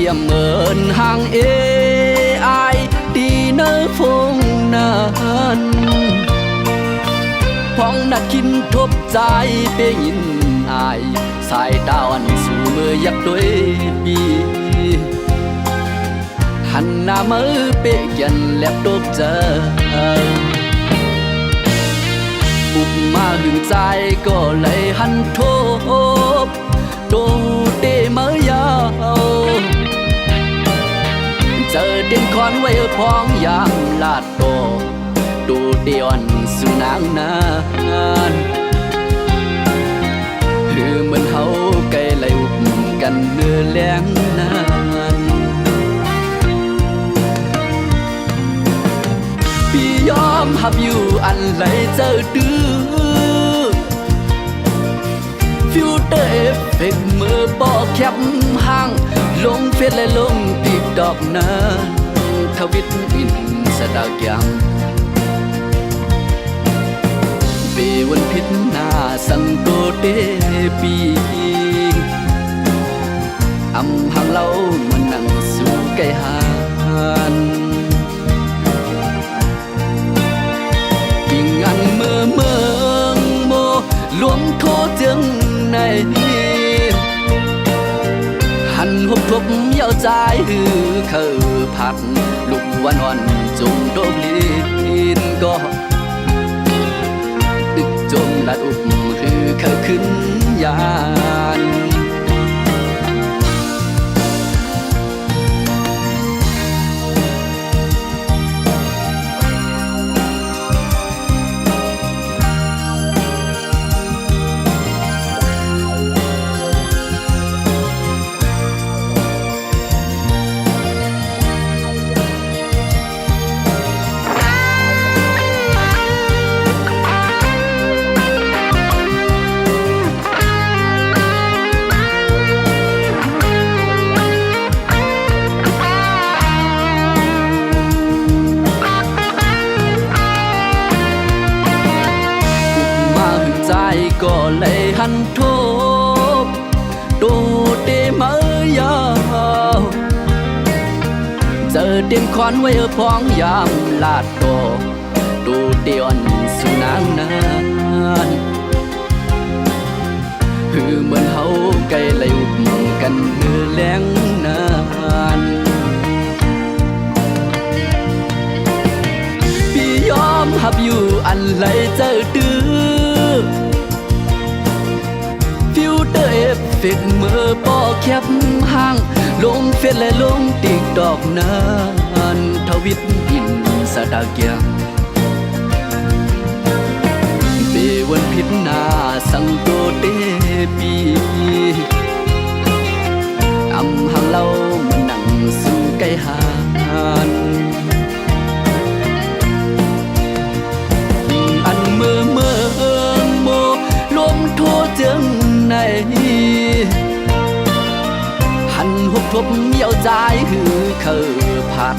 ยมเมินห่างเออายดีเนอฟงนั้นพ้องนัดคินทบใจเปยินอายสายตาวันสู่มือยักด้วยปีหันหน้ามือเปยันแลบตกเจออุบมาหึงใจก็เลยหันทบโดเดเมื่อยาวเจอเด่นคอนไว้พองยามลาดโตดูเดียนสุนางนานคือเหมือนเฮาไกลไหลอุบกันเนื้อแรงนานพี่ยอมหับอยู่อันไหลเจอดื้อฟิลเตอร์เอฟเฟกมือปอกแคบห่างลงเฟซและลงติ๊กดอกนะทวิตอินสตาแกรมเบวันพิษหน้าสังโตเตปีอำหังเล่ามันนั่งสู่ไกหานยิ่งอันเมื่อเมืองโมหลวงโทจึงในหันหกทบเย้าใจหือคือผัดลุกวันอ่อนจุ่มโดกลินก็ตึกจมลัดอุบคือเคยขึ้นยานก็เลยหันทบดูเดเมื่อยาวเจอเด่นคอนไว้พองยามลาดโตดูเดียนสุนางนานคือเหมือนเฮาไกลไหลอุบกันเนื้อแรงนานพี่ยอมหับอยู่อันไหลเจอดื้อฟิลเตอร์เอฟเฟกเมื่อปอแคบห่างลงเฟซและลงติ๊กดอกนานทวิตอินสตาแกรมเบวันพิษหน้าสังโตเตปีอำหังเล่ามันนั่งสู่ไกหานอันเมื่อโมลมโทจึงในหันหกทบเย้าใจหือเคยผัด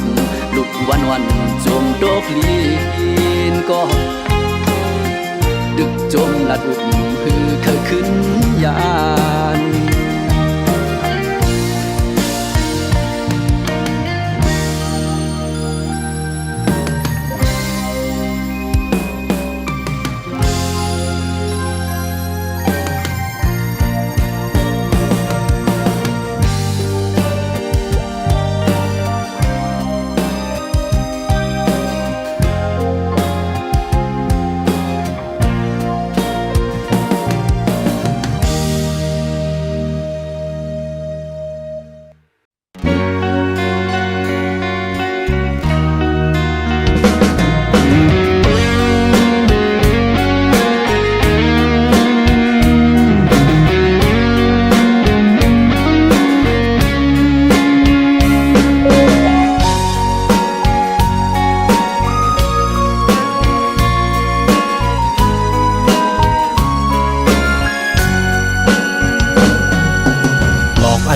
ลุกวันจมโดกลีนก็ดึกจมลัดอุบหือเคยขึ้นยาน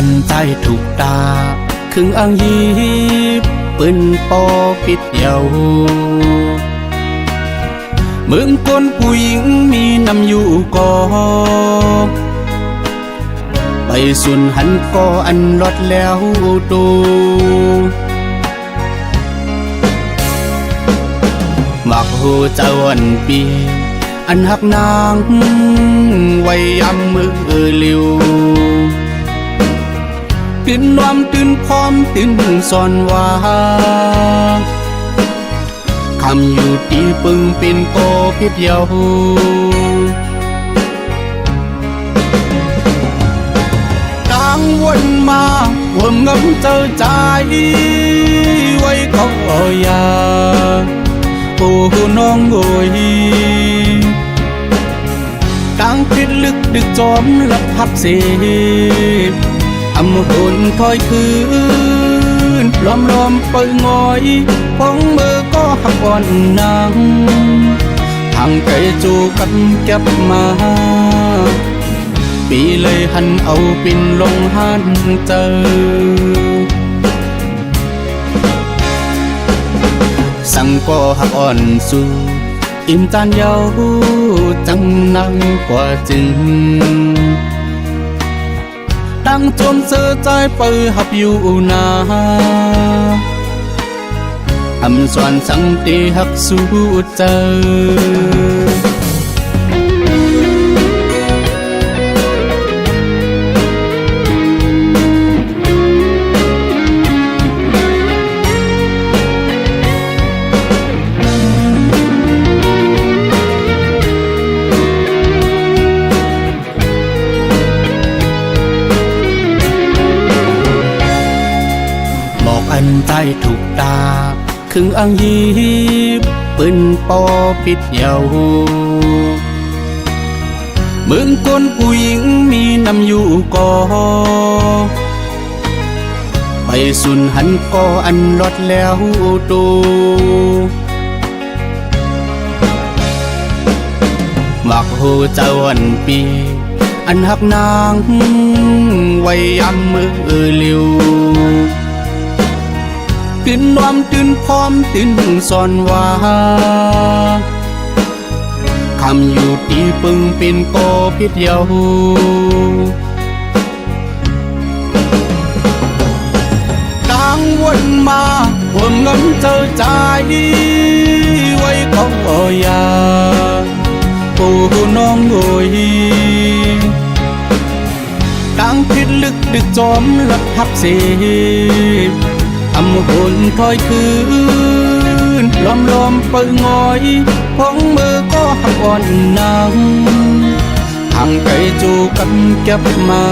อันใจถูกตาครึ่งอ่างยีปืนปอปิดเดียวเมืองคนผู้หญิงมีนำอยู่ก่อป ไปสุนหันก็อันลดแล้วตูมักหูเจ้าอันปีอันหักนางไว้ยำมือเลิวตื่นนวมตื่นพร้อมตื่นสอนว่าคำอยู่ตีปึงเป็นโกพิษเดียวดังวนมาวนงำเจอใจไว้เขาอยาโอ้น้องโอยดังพิษลึกดึกจอมลับหับเสพอำหนถอยคืนล้อมเปิงอยพองมือก็หักอ่อนนางทางไกลจูกันเก็บมาปีเลยหันเอาปิ่นลงหันเจอสั่งก็หักอ่อนสู่อิ่มจานเยาจังนังกว่าจึงดังจมเสือใจเปิดหับอยู่นาอำสวนสังตีหักสู้เจออันใจถูกตาครึ่งอังยีปืนปอปิดเยาเมืองคนผู้หญิงมีนำอยู่ก่อไปสุนหันก็อันลดแล้วตูมักหูเจ้าอันปีอันหักนางไว้ยำมือเลิวตื่นนวมตื่นพร้อมตื่นสอนว่าคำอยู่ตีปึงเป็นโกพิษเดียวดังวนมาวนงำเจอใจไว้เขาอยาโอ้น้องโอยดังพิษลึกดึกจอมลับหับเสพอำหนถอยคืนล้อมเปิงงอยพองมือก็หักอ่อนนางทางไกลจูกันเก็บมา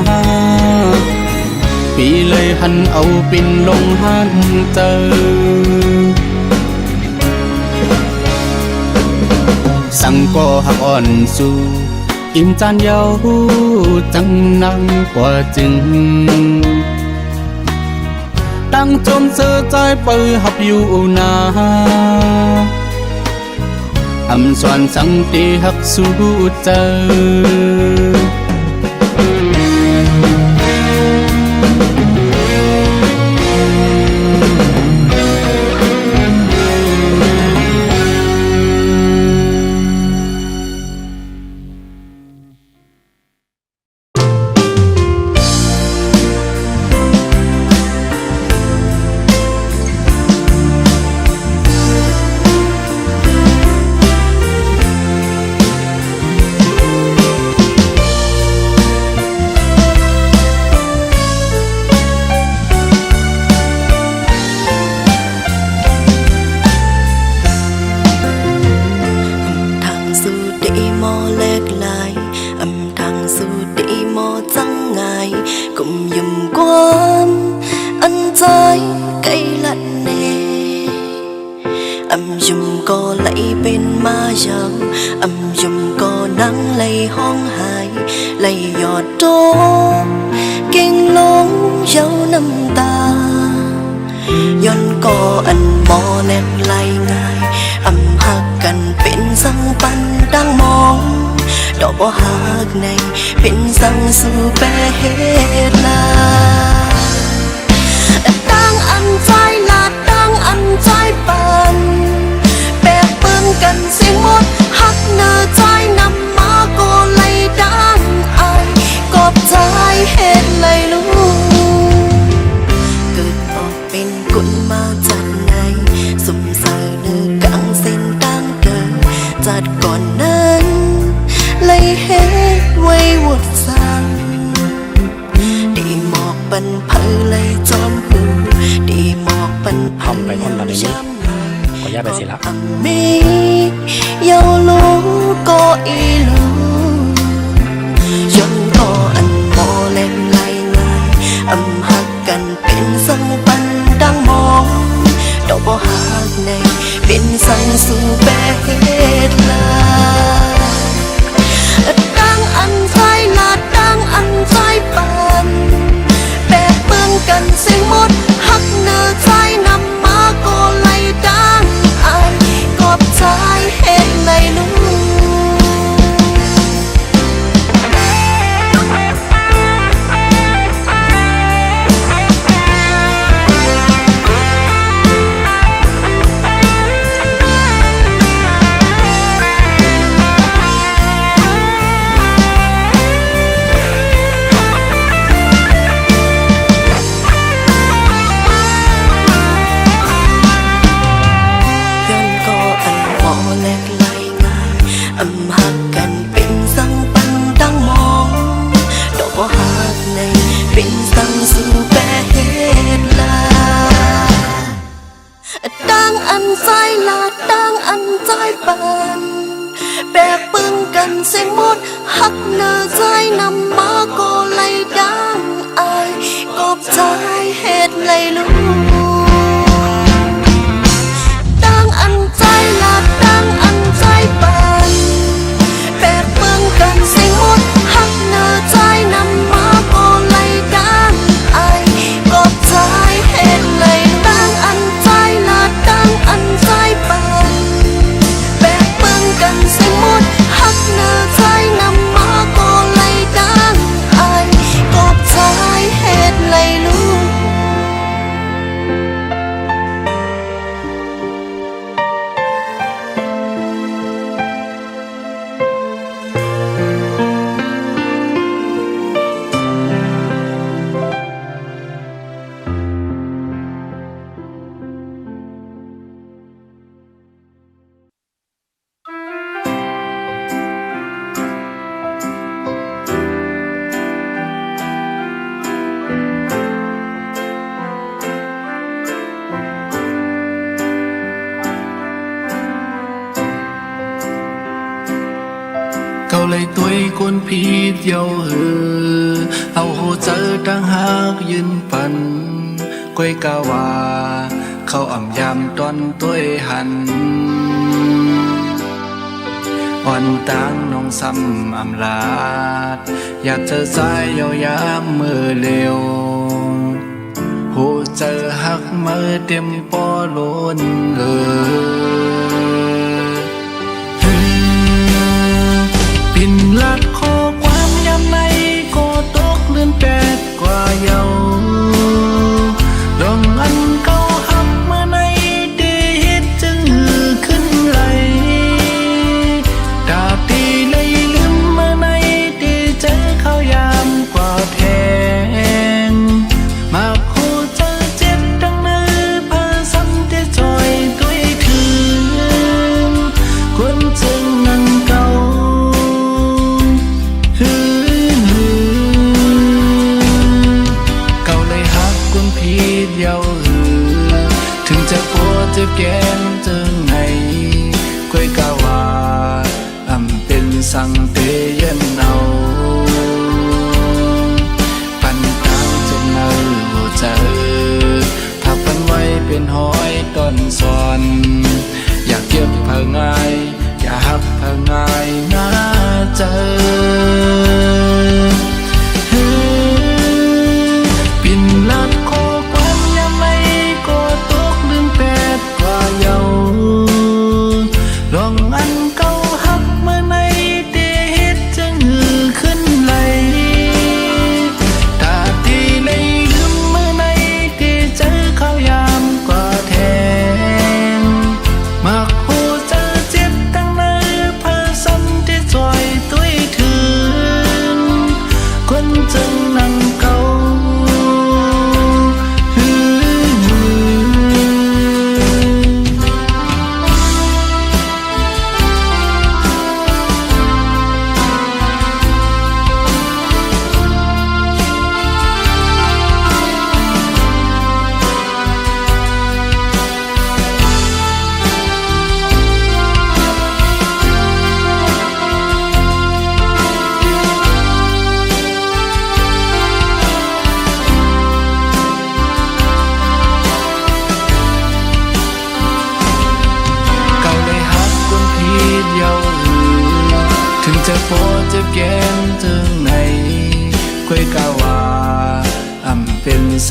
ปีเลยหันเอาปิ่นลงหันเจอสั่งก็หักอ่อนสู่อิ่มจานเยาจังนังกว่าจึงดังจมเสือใจเปิดหับอยู่นาอำสวนสังตีหักสู้เจอเป็นสังสู่แปรเหตุลาดังอันใจลาดดังอันใจปันแปรเปิ้นกันเสียงหมดหักเนื้อใจนำมาก็เลยดังไอกอบใจเห็น ปันเพอเลยจอมหูดีหมอกปันเพอ ทำไปคนละนิดนึงขออนุญาตไปสิละ มียาวลูก็อีลูยังก็อันโมเล่นไหลเงยหักกันเป็นสังปันดังมองดอกบ่หักในเป็นสังสู่แบกเหตุลาดังอันใจลาดังอันใจปันแบกเมืองกันเสียงหมดหักเนื้อใจนำมาก็ไหลดังอันกอบใจเห็นในลูกหักกันเป็นสังปันดังมองดอกบ่หักในเป็นสังสู่แปรเหตุลาดังอันใจลาดังอันใจปันแบกปึงกันเสียงหมดหักเนื้อใจนำมาก็ไหลดังอายกอบใจเหตุไหลลูดังอันใจลาดังอันใจปันแบกเมืองกันเสียงหมดหักเนื้อใจนำมาก็ไหลดังไอกอบใจเห็นไหลดังอันใจลาดังอันใจปันแบกเมืองกันเสียงหมดหักเนื้อใจนำมาก็ไหลดังไอกอบใจเห็นไหลลูกCâu lấy tuổi cuốn phít dâu hừ Hầu hồ chớ đang hát yên phần Quay cao hòa Khâu ẩm giam toàn tuổi hẳn Hoàn tang nông xăm ẩm lát Nhạc chớ dài dâu yám mưa liều Hồ chớ hát mơ tiêm bó luônปิ่นลัดข้อความยามในก็ตกเลื่อนแปดกว่าเยาดองอันเก่าหักเมื่อในได้เฮ็ดจึงขึ้นไหลดาตีเลยลืมเมื่อในได้เจอเขายามกว่าแทงมาคู่เจอเจ็บดังเนื้อพาซ้ำที่จอยด้วยคืนควรจึงนั่งเก่าเยาถึงจะปวดจะแก้มเจอไงค่อยกะว่าเป็นสังเตยันเอาปันตางจนเนอเจอถ้าปันไว้เป็นห้อยต้นสอนอยากเก็บเพื่อง่ายอยากหักเพื่อง่ายน่าเจอปิ่นลัดคอความยามไม่ก็ตกลืมแปดกว่าเยาลองอันเก่าหักเมื่อในเดเฮ็ดจึงขึ้นไหลตาตีเลยลืมเมื่อในที่เจอเขายามกว่าแทง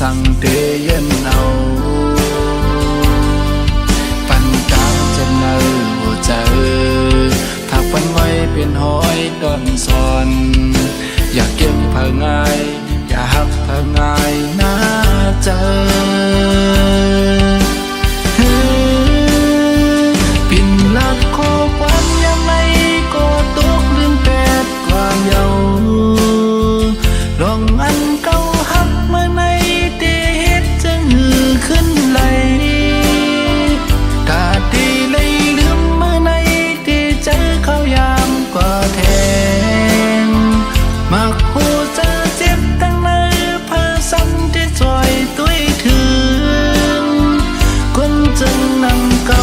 สั่งเตยนเอาปันกลางจะเนื้อเจอถักปันไว้เป็นหอยตอนสอนอยากเก็บเผาง่ายอย่าหักเผาง่ายน่าเจอปิ่นลัดคอควันยังไงก็ตกลืมแปดความเยาลองอันเก่าหักเมื่อในเตเฮ็ดจะหือขึ้นไหลกาตีเลยลืมเมื่อในเตเจอเข้ายามกว่าแทงมักหูจะเจ็บตั้งเนื้อพาซ้ำที่ซอยตุ้ยถึงคนจึงนำเก่า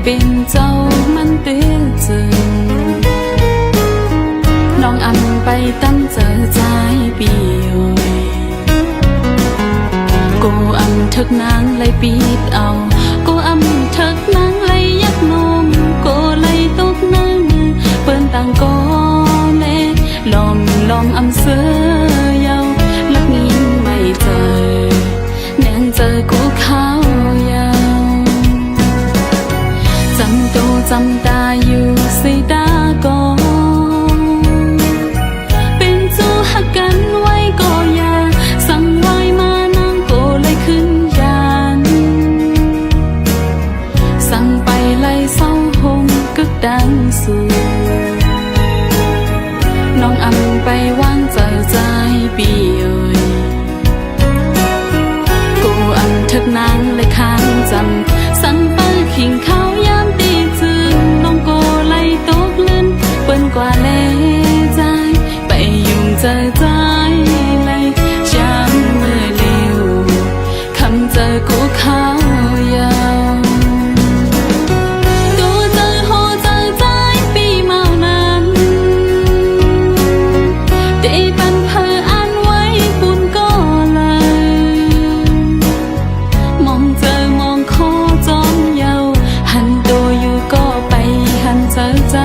เป็นเจ้ามันเตือนจึงน้องอันไปตั้มเจอใจปีโอยกูอันทึกนางเลยปีดเอากูอันทึกนางเลยยักนมกูเลยตกนั่งเปิ้นต่างก็เล่ลอมอำเสือยาวลักงินไม่เจอแนงเจอกูข้าวยาวจำตาอยู่สิตาก็เป็นจูหักกันไว้ก็อย่าสั่งไว้มานางก็เลยขึ้นยานสั่งไปไล่เศร้าหงกึกดังสู่น้องอำไปวางเจอใจปีเอ่ยกูอันทึกนางเลยค้างจำสั่งไปขิงเขายามตีเปิ้นกว่าแลใจไปยุ่งเจอใจเลยจำเมื่อเร็วคำเจอกูข้าวยาวกูเจอโหเจอใจปีเมานั้นเตปันเพออันไว้ปุ่นก็เลยมองเจอมองคอจอมเยาหันตัวอยู่ก็ไปหันเจอใจ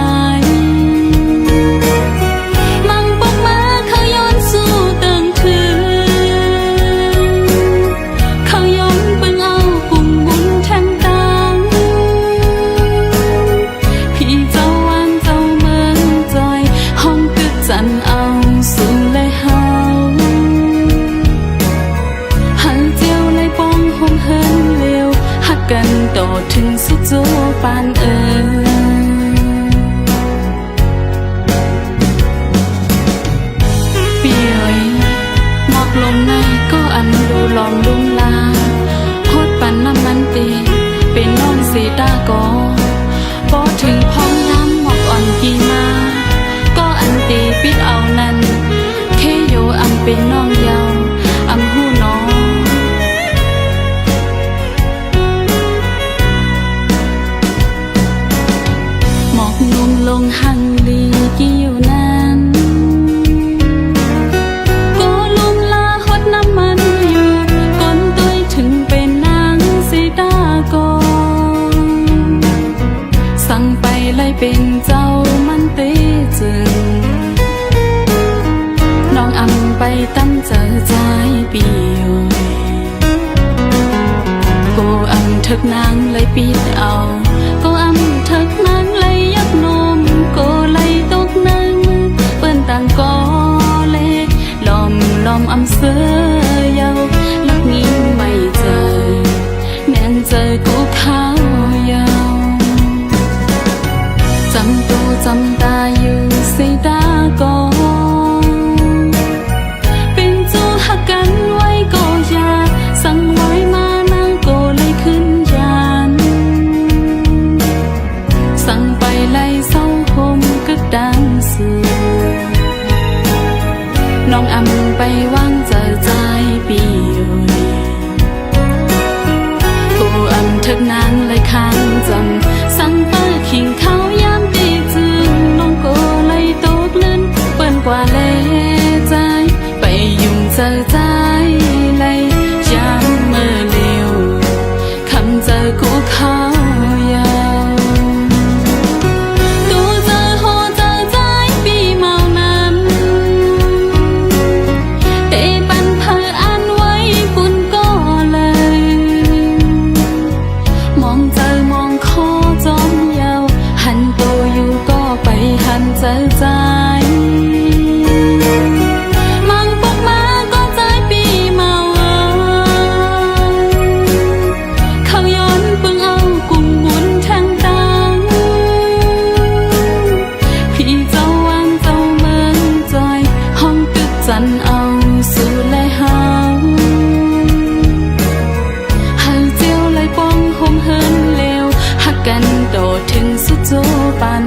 กันต่อถึงสุดโจปานปีเอ๋ยหมอกลมในก็อันดูลอมลุ่มลาโคตรปันน้ำมันตีเป็นน้องสีตาก็พอถึงพ้องน้ำหมอกอ่อนกีมาก็อันตีปิดเอานั้นเคโยอำเป็นน้องเยาอำหูน้องนุ่มลงหังลีกี่อยู่นั้นก็ลุ่มลาหดน้ำมันอยู่ก้นตุ้ยถึงเป็นนางสีตาก็สั่งไปเลยเป็นเจ้ามันเตจึงน้องอำไปตั้มเจอใจปีโอยกูอำทึกนางเลยปีดเอากูอำทึกนางเลยยักนมก็เลยตกนั่งเปิ้นตา lòng âm sơ yêu lúc nghĩ mày trời nên trời cũng khao yêu chăm tu chăm ta yêu xây ta cóเป็นจูหักกันไว้ก็อย่าสั่งไว้มานั่งก็เลยขึ้นยันสั่งไปไล่เศร้าหมก็ดังสื่อน้องอำไปว่างเจอใจปีอยู่ผู้อำทึกนั้นเลยค้างจำสั่งเปิดขิงเขาย้ำตีจึงน้องก็เลยตกลื่นเปิ้นกว่าเลใจไปยุ่งเจอใจเลยย้ำเมื่อเลียวคำเจอกูเขายาวตูเจอโหเจอใจปีเมานั้นเตปันเพออันไว้ปุ่นก็เลยมองเจอมองคอจอมยาวหันตัวอยู่ก็ไปหันเจอใจมังปกมาก็ใจปีเมาเขาย้อนปึงเอากุ่มบุญแทงตังพี่เจ้าวันเจ้าเมืองจอยห้องตึกจันเอาสู่เลยเฮาเจียวเลยป้องห่มเฮินเลวหักกันโดดถึงสุดโจปาน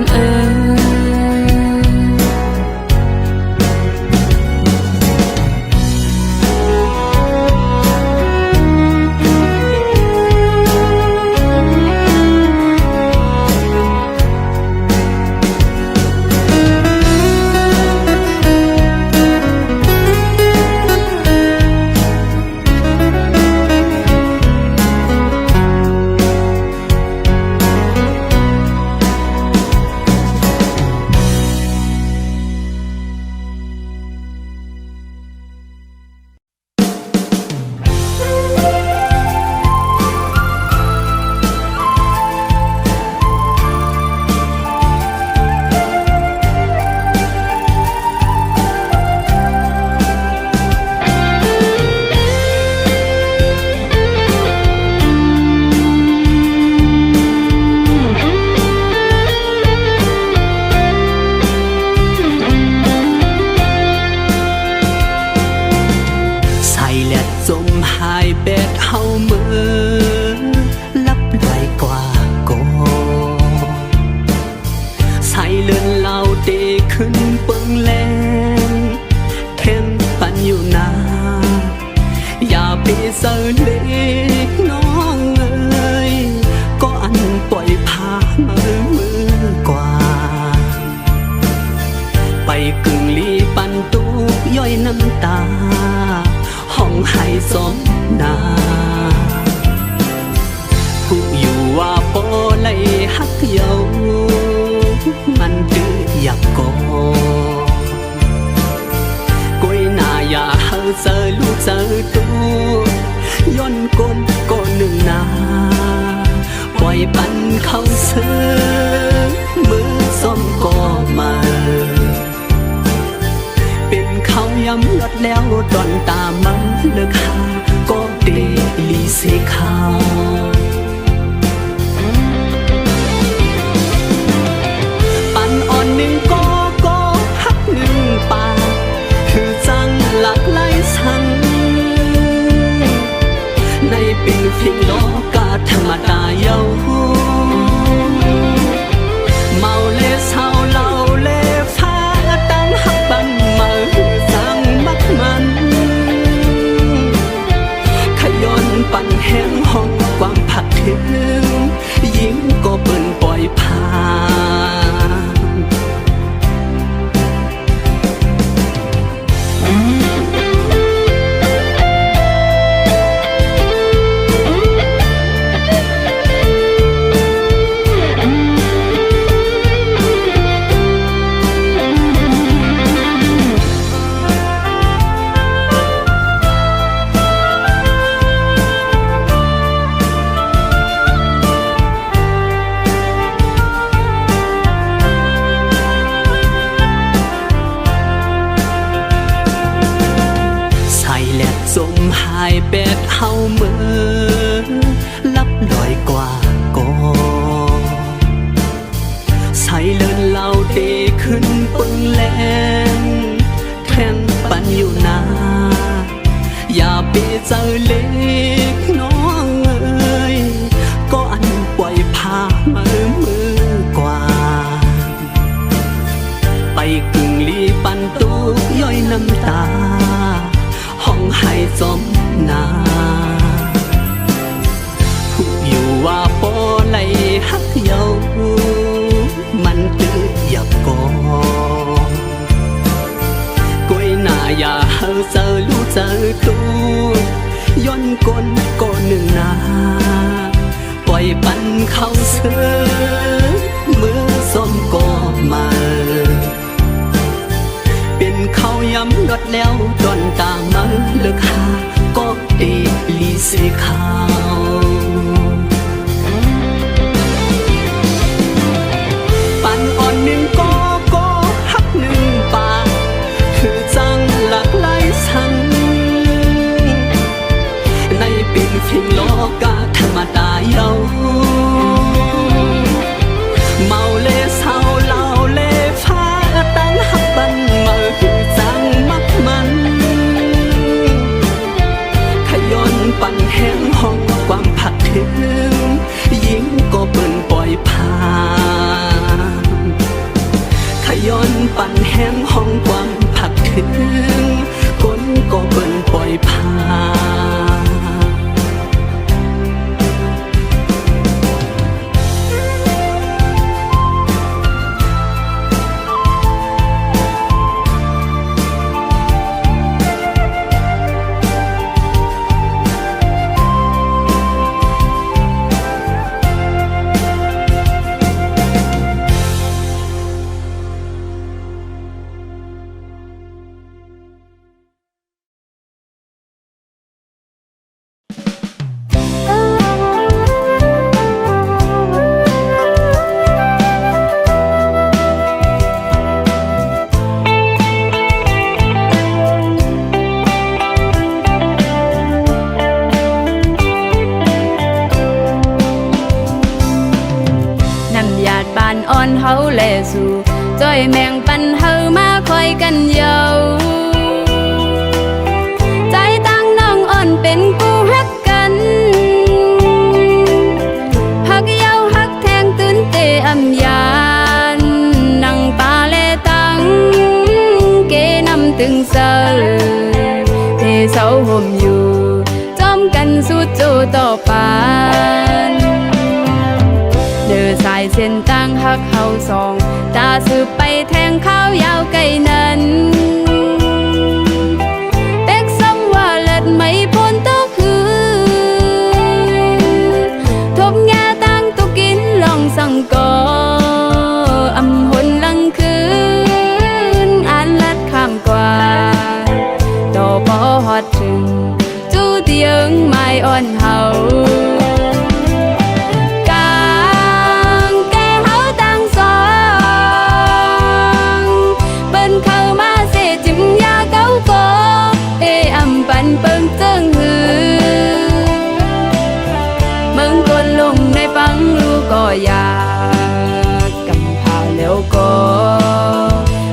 จมหายแบดเฮาเมื่อลับไหลกว่าก่อนใส่เลือนเหล่าเดขึ้นเปิงแลงแข็งปันอยู่นาอย่าไปเสิร์เล็กน้องเอ้ยก็อันปล่อยพามือกว่าไปกึ่งลีปันตุกย่อยน้ำตาห้องให้สมนาผู้อยู่ว่าปอเลยฮักเยามันดื้ออยากกอกวยหน้าอย่าเฮาเจอลูกเจอตูย้อนกลมก็หนึ่งนาปล่อยปันเขาเสือมือส้มก็มาเป็นเขาย้ำลดแล้วดอนตามมันเลิกหาก็เดลีเสขาวปันอ่อนหนึ่งก็ฮักหนึ่งปากคือจังหลักไล่สังในเป็นเพียงโลกาธรรมดาเยาเมาเลเศร้าเล่าเลฟ้าตั้งหักบันมาสั่งมักมันขย้อนปั่นแห้งห้องความผักถึงยิ้มก็เปิ่นปล่อยผ่าน มหายเป็ดเฮาเมื่อลับลอยกว่าก่อใส่เลินเหล่าเตขึ้นปึงแลนแทงปันอยู่นาอย่าไปเจอเล็กน้องเอ้ยก็อันปล่อยพามือกว่าไปกึ่งลีปันตุกย่อยน้ำตาห้องให้จมนาผู้อยู่ว่าปอไหลหักเยามันตื้อหยับกอกล้วยหน้าอย่าเฮาเจอรู้เจอตูย้อนก้นก็หนึ่งนาปล่อยปันเข้าเสือมือส้มก็มาเป็นเขาย้ำรถแล้วดอนตามมาเลือกหาก็เอลีเสขาวปันอ่อนหนึ่งก็ฮักหนึ่งปากคือจังหลากหลายสันในเป็นเพียงโลกาธรรมดาเยาเมาเลเศร้าเล่าเลฟ้าตั้งหักบันมาคือจังมักมันขย้อนปั่นแห้งห้องความผักถึงยิ่งก็เปิ่นปล่อยผ่านขย้อนปั่นแห้งห้องความผักถึงคนก็เปิ่นปล่อยผ่านอ่อนเฮาแลสู่จ้อยแมงปันเฮามาคอยกันเยาใจตั้งน้องอ่อนเป็นกูฮักกันฮักเยาฮักแทงตื่นเตอำยานนั่งปาเลตังเกนำตึงเซอเทเสาห่มอยู่จอมกันสู้โจต่อปานเดินสายเส้นตั้งหักเฮาสองตาสืบไปแทงข้าวยาวไกลนั้นเป๊กซ้ำว่าเลิศไม่พ้นตัวคือทบแง่ตั้งตุกินลองสั่งก่ออำหนลังคืนอ่านลัดข้ามกว่าต่อพอฮอดถึงจูเตียงไม้อ่อนเฮาเบิ่งเจิงหือเมืองคนลงในฟังรู้ก็อยากกำพาแล้วก็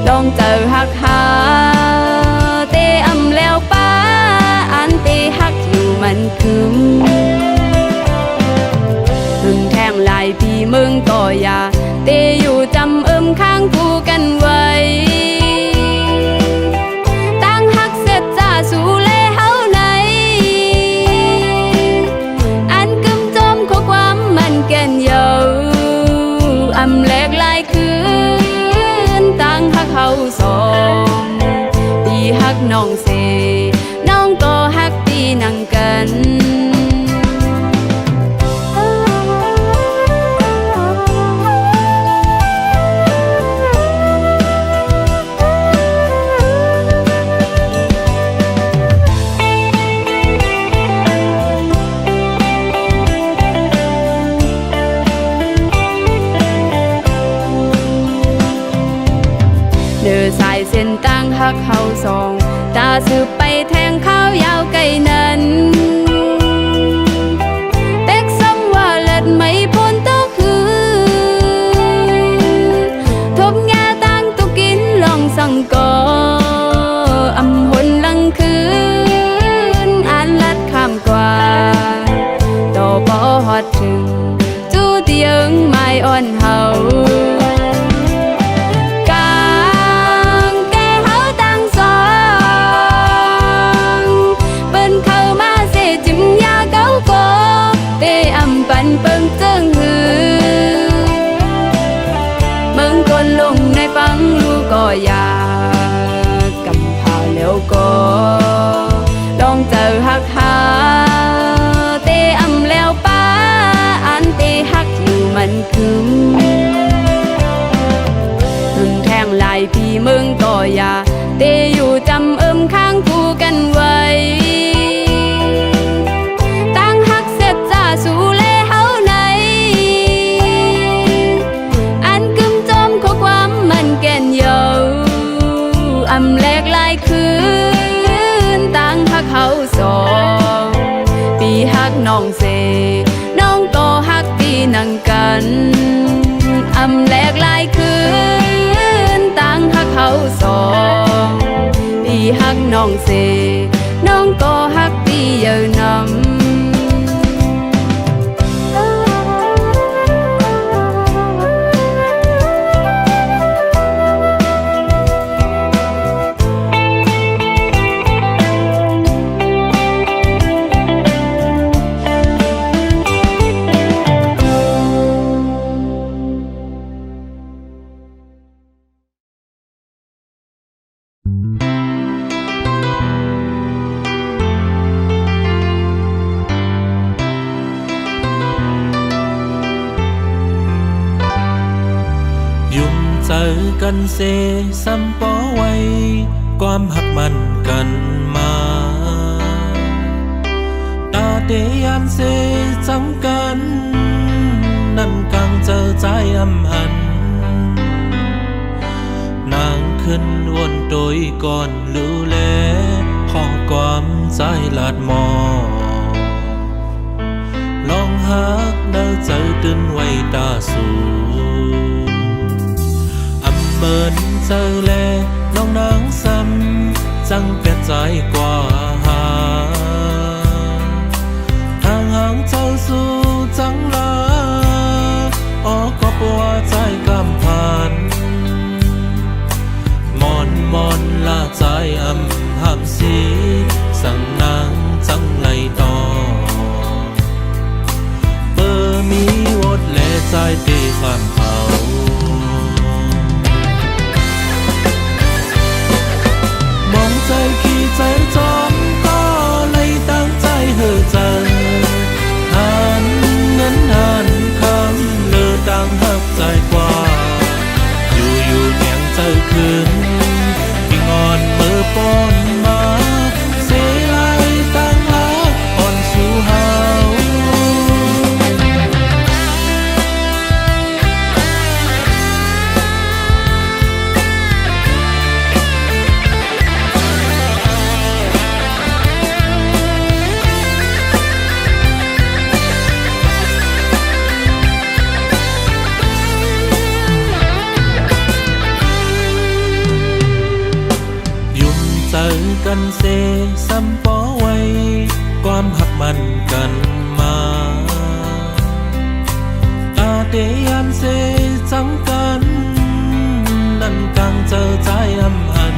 ลองเจอหักหาเตอำแล้วป้าอันเตหักอยู่มันคืมถึงแทงลายพี่เมืองก็อยากเตอยู่จำข้างคู่กันไว้ตั้งหักเสร็จจะสู่อำแลกลายคืนตั้งหักเฮาสองตีหักน้องเสน้องก็หักตีนังกัน เดินสายเส้นตั้งหักเฮาสองตาสืบไปแทงข้าวยาว ไก่นั้นเป็กซ้ำว่าเล็ดไม่พ้นตัวคือทบงาตั้งตุกินลองสั่งก่ออำหนลังคืนอ่านลัดข้ามกว่าต่อบ่ฮอดถึงจูเตียงไม่อ่อนเฮาปันเปิงเจิงหือเมืองคนลงในฟังลูกก็อยากกำพาแล้วก็ลองเจอหักหาเตอำแล้วป้าอันเตหักอยู่มันคืมถึงแทงลายพี่เมืองก็อยากเตอยู่จำข้างคู่กันไว้ตั้งหักเสร็จจะสู้อำแลกลายคืนตั้งหักเขาสองปีหักน้องเสน้องก็หักปีนังกันอำแลกลายคืนตั้งหักเขาสองปีหักน้องเสน้องก็หักปีเยอะนำเจอกันเซซ้ำป้อไว้ความหักมันกันมาตาเดยามเซจำกันนั่นกลางเจอใจอำหันนางขึ้นวนโดยก่อนรู้แลขอความใจลาดมอลองหักเดินเจอตื่นไว้ตาสูเมินเจอแลน้องนางซ้ำจังแก่ใจกว่าหาทางห่างเจ้าสู่จังลาออกก็ปวดใจกำพันมอนลาใจห้ามสีสั่งนางจังไลต่อเบอร์มีวดแลใจตีความเอาใจขี้ใจจอมก็เลยตั้งใจเหือเจอหันเงินหันคำเลือดังหักใจกว่าอยู่แข่งเจอคืนพี่งอนมือป้อนมาเสียไหลตั้งรักอ่อนสู่เฮาเจอกันเซซ้ำป้อไว้ความหักมันกันมาตาเตยามเซจังกันนั่นกลางเจอใจอำหัน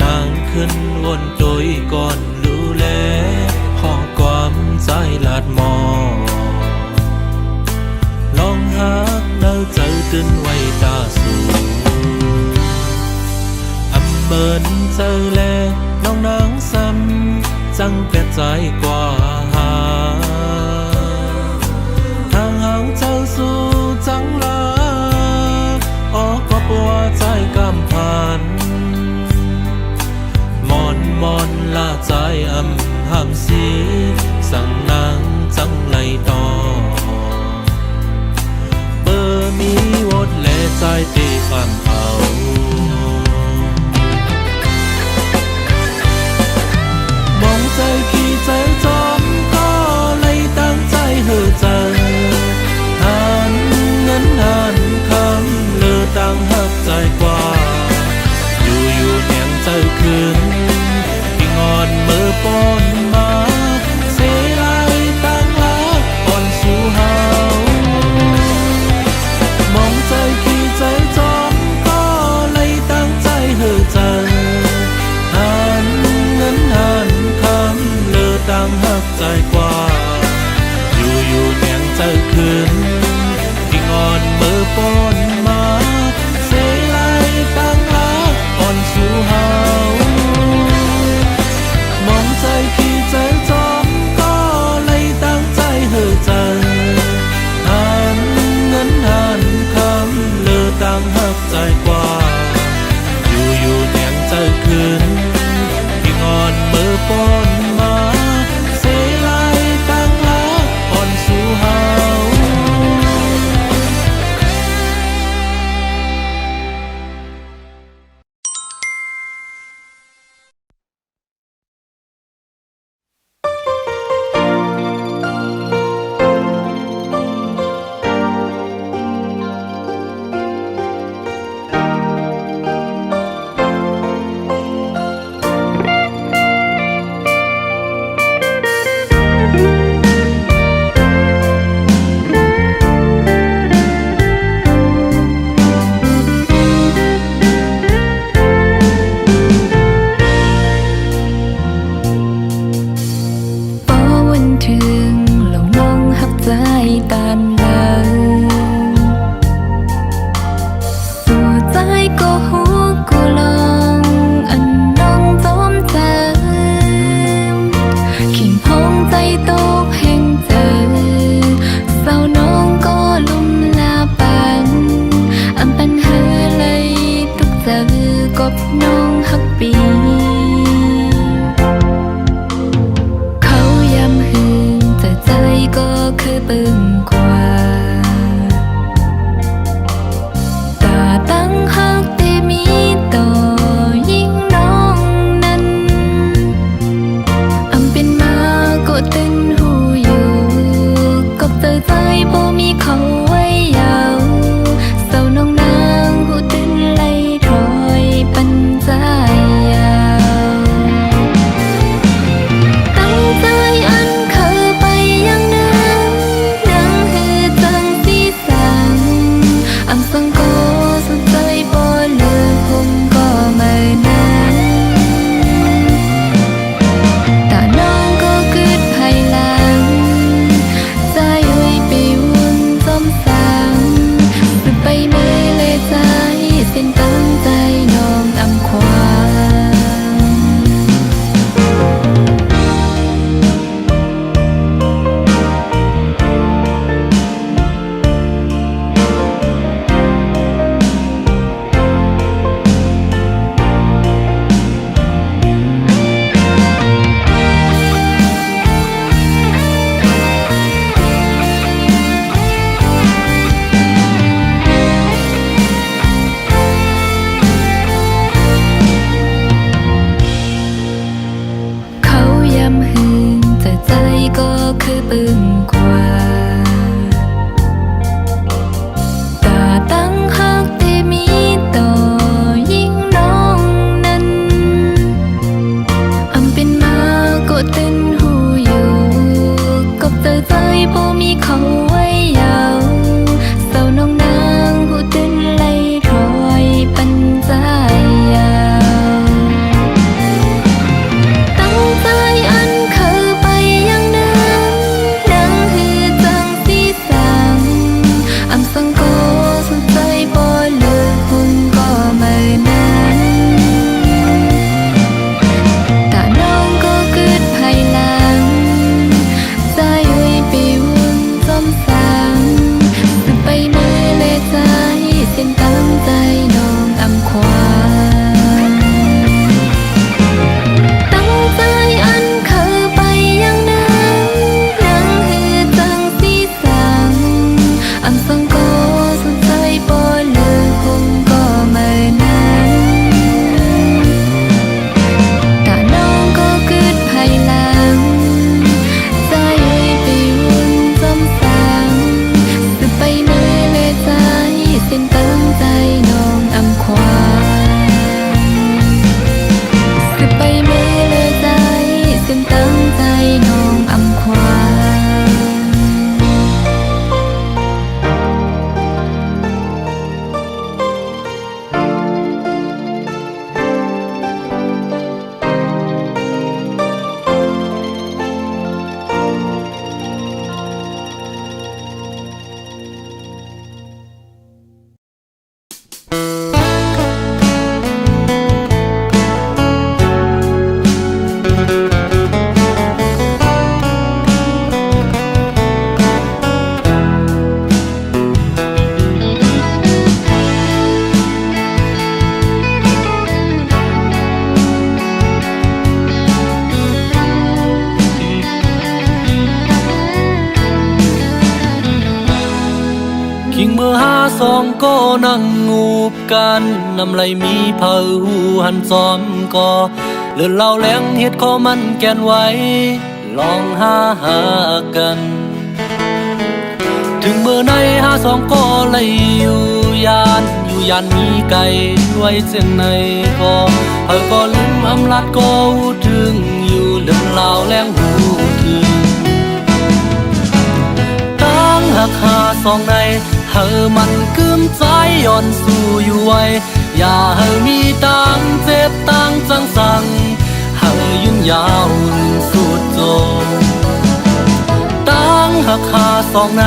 นางขึ้นวนโดยก่อนรู้แลขอความใจลาดมอลองหักเดินเจอตื่นไว้ตาสูเมินเจอแลน้องนางซ้ำจังแก่ใจกว่าหาทางห่างเจ้าสู่จังลาออกก็ปวดใจกำพันมอนลาใจห้ามสีสั่งนางจังไลต่อเบอร์มีวดแลใจตีความเอา ใจกว่าอยู่เนียงเจอคืนที่งอนมือปนมาเสไลตั้งรักอ่อนสู่เฮามองใจขี้ใจจอมก็เลยตั้งใจเห่อใจหันเงินหันคำเลือตั้งหักใจกว่าอยู่เนียงเจอคืนที่งอนมือปนมาเสไลตั้งรักอ่อนสู่เฮา น สองก็นั่งงูบกันน้ำไหลมีเผาหูหันจอมก็เลือนเล่าแหลงเฮ็ดข้อมันแกนไว้ลองหากัน ถึงเมื่อในหาสองก็เลยอยู่ยานมีไก่ไว้เส้นในก็ก็ลืมอำลาดก็หูถึงอยู่เลือนเล่าแหลงหูถึงตั้งหักหาสองในมันกึมใจย่อนสู่อยู่ไว้อย่ามีตังเจ็บตังจังสั่งยืนยาวสุดโจตั้งหักหาสองใน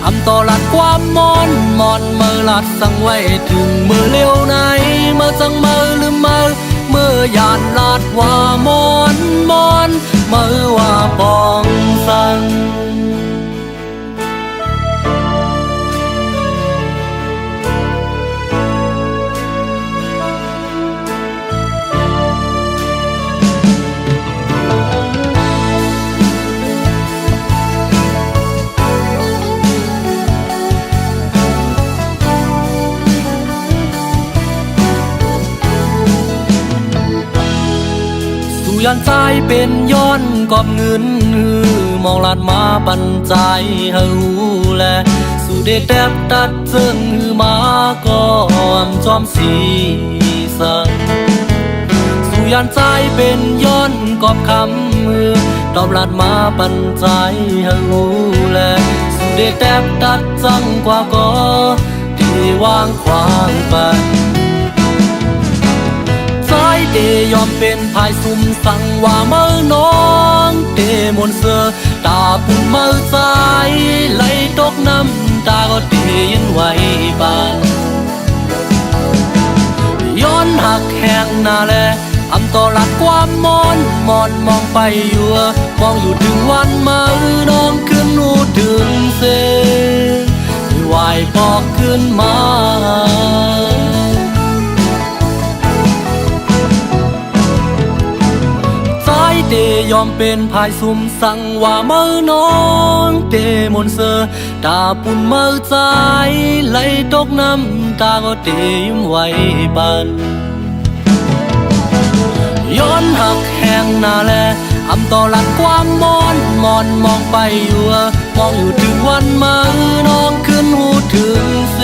อำต่อลัดความมอนเมื่อลัดสั่งไว้ถึงมือเลี้ยวในเมื่อจังมือลืมเมื่อยานลัดว่ามอนเมื่อว่าปองสั่งยันใจเป็นย้อนกอบเงินมองลาดมาปันใจแลสู่เด็ดแดบตัดเจิงมาก่อนจอมสีสังสู่ยันใจเป็นย้อนกอบคำตอบลาดมาปันใจแลสู่เด็ดแดบตัดจังกว่าก็ที่วางขวางปันเดยอมเป็นภายซุ่มสั่งว่าเมื่อน้องเดมนเสือตาปุ่นเมื่อใจไหลตกน้ำตาก็เดยินไว้บานย้อนหักแห้งหน้าแลอำต่อหลักความมอนมองไปอยู่มองอยู่ถึงวันเมื่อน้องขึ้นหูถึงเสไหวปอกขึ้นมาเดยอมเป็นภายซุ่มสั่งว่าเมื่อน้องเดมนเสือตาปุ่นเมื่อใจไหลตกน้ำตาก็เดยิ้มไว้บันย้อนหักแห้งหน้าแลอำต่อหลักความมอนมองไปอยู่มองอยู่ถึงวันเมื่อน้องขึ้นหูถึงเส